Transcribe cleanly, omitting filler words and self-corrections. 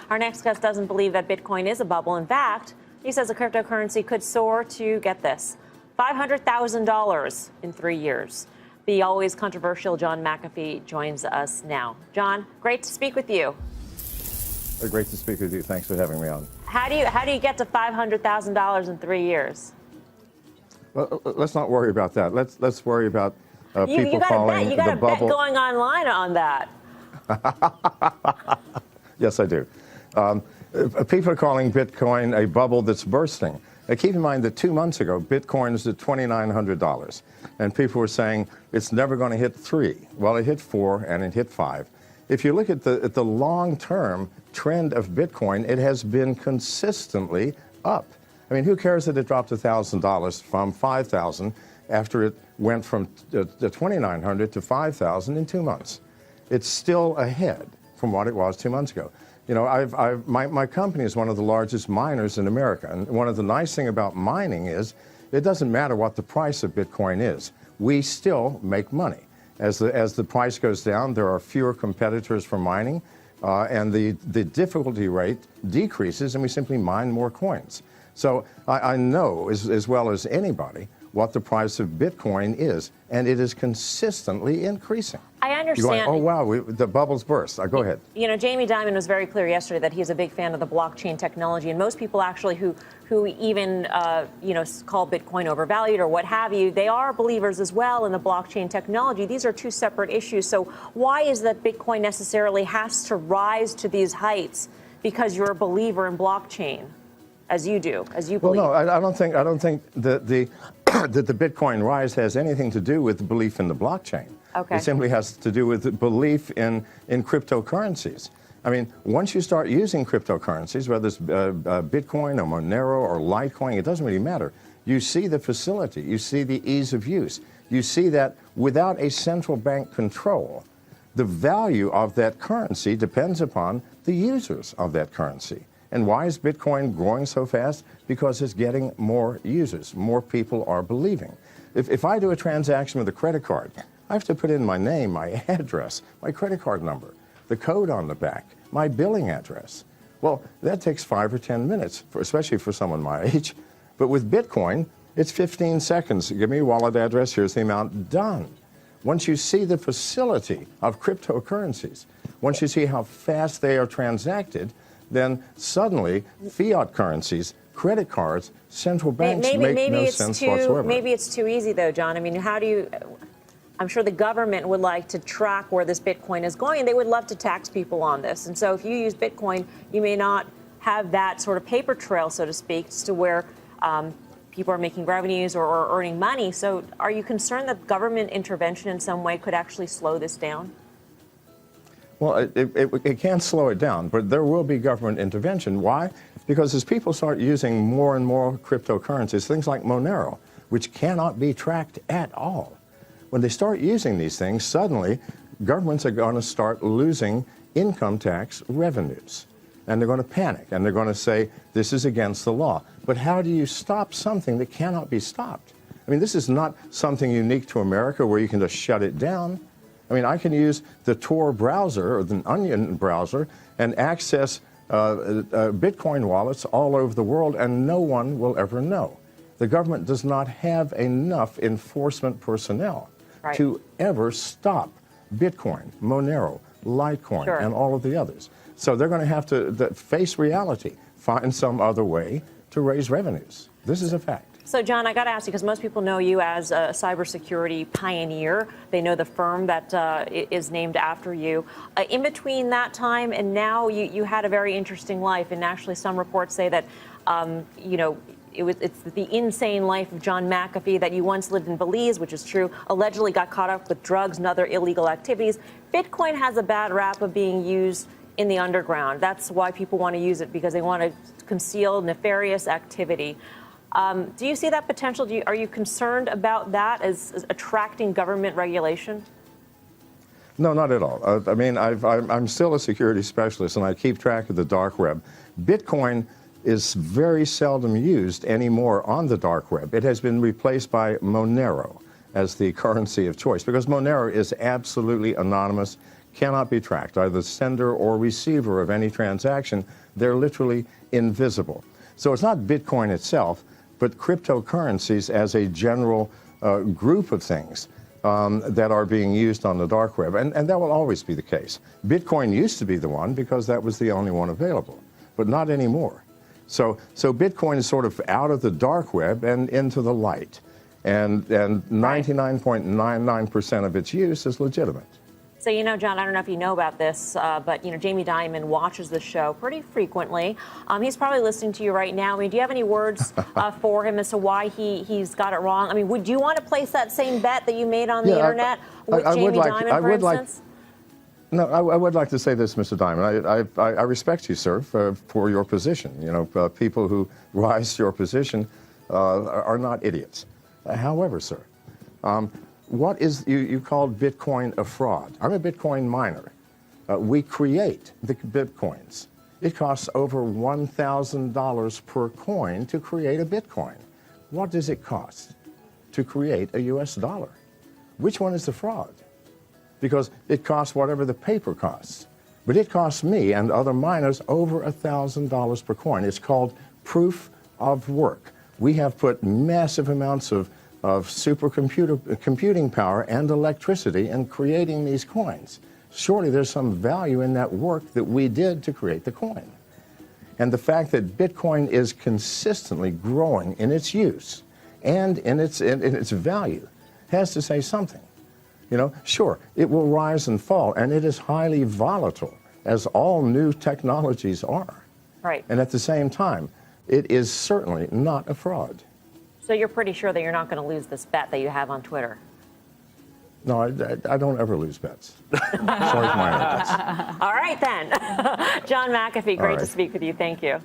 Our next guest doesn't believe that Bitcoin is a bubble. In fact, he says the cryptocurrency could soar to, get this, $500,000 in 3 years. The always controversial John McAfee joins us now. John, great to speak with you. Great to speak with you. Thanks for having me on. How do you get to $500,000 in 3 years? Well, let's not worry about that. Let's worry about people calling you got the a bubble. bet going online on that. Yes, I do. People are calling Bitcoin a bubble that's bursting. Keep in mind that 2 months ago, Bitcoin was at $2,900, and people were saying it's never going to hit 3. Well, it hit 4 and it hit 5. If you look at the long-term trend of Bitcoin, it has been consistently up. I mean, who cares that it dropped $1,000 from $5,000 after it went from the $2,900 to $5,000 in 2 months? It's still ahead from what it was 2 months ago. You know, my company is one of the largest miners in America, and one of the nice things about mining is it doesn't matter what the price of Bitcoin is. We still make money. As the price goes down, there are fewer competitors for mining, and the difficulty rate decreases, and we simply mine more coins. So I know as well as anybody what the price of Bitcoin is, and it is consistently increasing. I understand. You're going, oh, wow, the bubble's burst. Go ahead. You know, Jamie Dimon was very clear yesterday that he's a big fan of the blockchain technology, and most people actually who even, call Bitcoin overvalued or what have you, they are believers as well in the blockchain technology. These are two separate issues. So why is that Bitcoin necessarily has to rise to these heights because you're a believer in blockchain, as you do, as you believe? Well, no, I don't think that the that the Bitcoin rise has anything to do with the belief in the blockchain. Okay. It simply has to do with the belief in cryptocurrencies. I mean, once you start using cryptocurrencies, whether it's Bitcoin or Monero or Litecoin, it doesn't really matter. You see the facility. You see the ease of use. You see that without a central bank control, the value of that currency depends upon the users of that currency. And why is Bitcoin growing so fast? Because it's getting more users. More people are believing. If I do a transaction with a credit card, I have to put in my name, my address, my credit card number, the code on the back, my billing address. Well, that takes 5 or 10 minutes, especially for someone my age. But with Bitcoin, it's 15 seconds. Give me your wallet address, here's the amount, done. Once you see the facility of cryptocurrencies, once you see how fast they are transacted, then suddenly fiat currencies, credit cards, central banks make no sense whatsoever. Maybe it's too easy, though, John. I mean, how do you... I'm sure the government would like to track where this Bitcoin is going, and they would love to tax people on this. And so if you use Bitcoin, you may not have that sort of paper trail, so to speak, as to where people are making revenues or earning money. So are you concerned that government intervention in some way could actually slow this down? Well, it can't slow it down, but there will be government intervention. Why? Because as people start using more and more cryptocurrencies, things like Monero, which cannot be tracked at all, when they start using these things, suddenly governments are going to start losing income tax revenues. And they're going to panic, and they're going to say, this is against the law. But how do you stop something that cannot be stopped? I mean, this is not something unique to America where you can just shut it down. I mean, I can use the Tor browser or the Onion browser and access Bitcoin wallets all over the world, and no one will ever know. The government does not have enough enforcement personnel to ever stop Bitcoin, Monero, Litecoin, and all of the others. So they're going to have to face reality, find some other way to raise revenues. This is a fact. So, John, I got to ask you, because most people know you as a cybersecurity pioneer. They know the firm that is named after you. In between that time and now, you had a very interesting life. And actually, some reports say that, it's the insane life of John McAfee, that you once lived in Belize, which is true, allegedly got caught up with drugs and other illegal activities. Bitcoin has a bad rap of being used in the underground. That's why people want to use it, because they want to conceal nefarious activity. Do you see that potential? Are you concerned about that as attracting government regulation? No, not at all. I mean, I'm still a security specialist, and I keep track of the dark web. Bitcoin is very seldom used anymore on the dark web. It has been replaced by Monero as the currency of choice, because Monero is absolutely anonymous, cannot be tracked, either the sender or receiver of any transaction. They're literally invisible. So it's not Bitcoin itself, but cryptocurrencies as a general group of things that are being used on the dark web. And that will always be the case. Bitcoin used to be the one because that was the only one available, but not anymore. So Bitcoin is sort of out of the dark web and into the light. And 99.99% of its use is legitimate. So, John, I don't know if you know about this, but, Jamie Dimon watches the show pretty frequently. He's probably listening to you right now. I mean, do you have any words for him as to why he's got it wrong? I mean, would you want to place that same bet that you made on the internet with Jamie Dimon, for instance? No, I would like to say this, Mr. Dimon. I respect you, sir, for your position. People who rise to your position are not idiots. However, sir, what is, you called Bitcoin a fraud. I'm a Bitcoin miner. We create the Bitcoins. It costs over $1,000 per coin to create a Bitcoin. What does it cost to create a US dollar? Which one is the fraud? Because it costs whatever the paper costs. But it costs me and other miners over $1,000 per coin. It's called proof of work. We have put massive amounts of computing power and electricity in creating these coins. Surely there's some value in that work that we did to create the coin. And the fact that Bitcoin is consistently growing in its use and in its value has to say something. Sure, it will rise and fall, and it is highly volatile, as all new technologies are. Right. And at the same time, it is certainly not a fraud. So you're pretty sure that you're not going to lose this bet that you have on Twitter? No, I don't ever lose bets. Sorry for my bets. All right, then. John McAfee, great to speak with you. Thank you.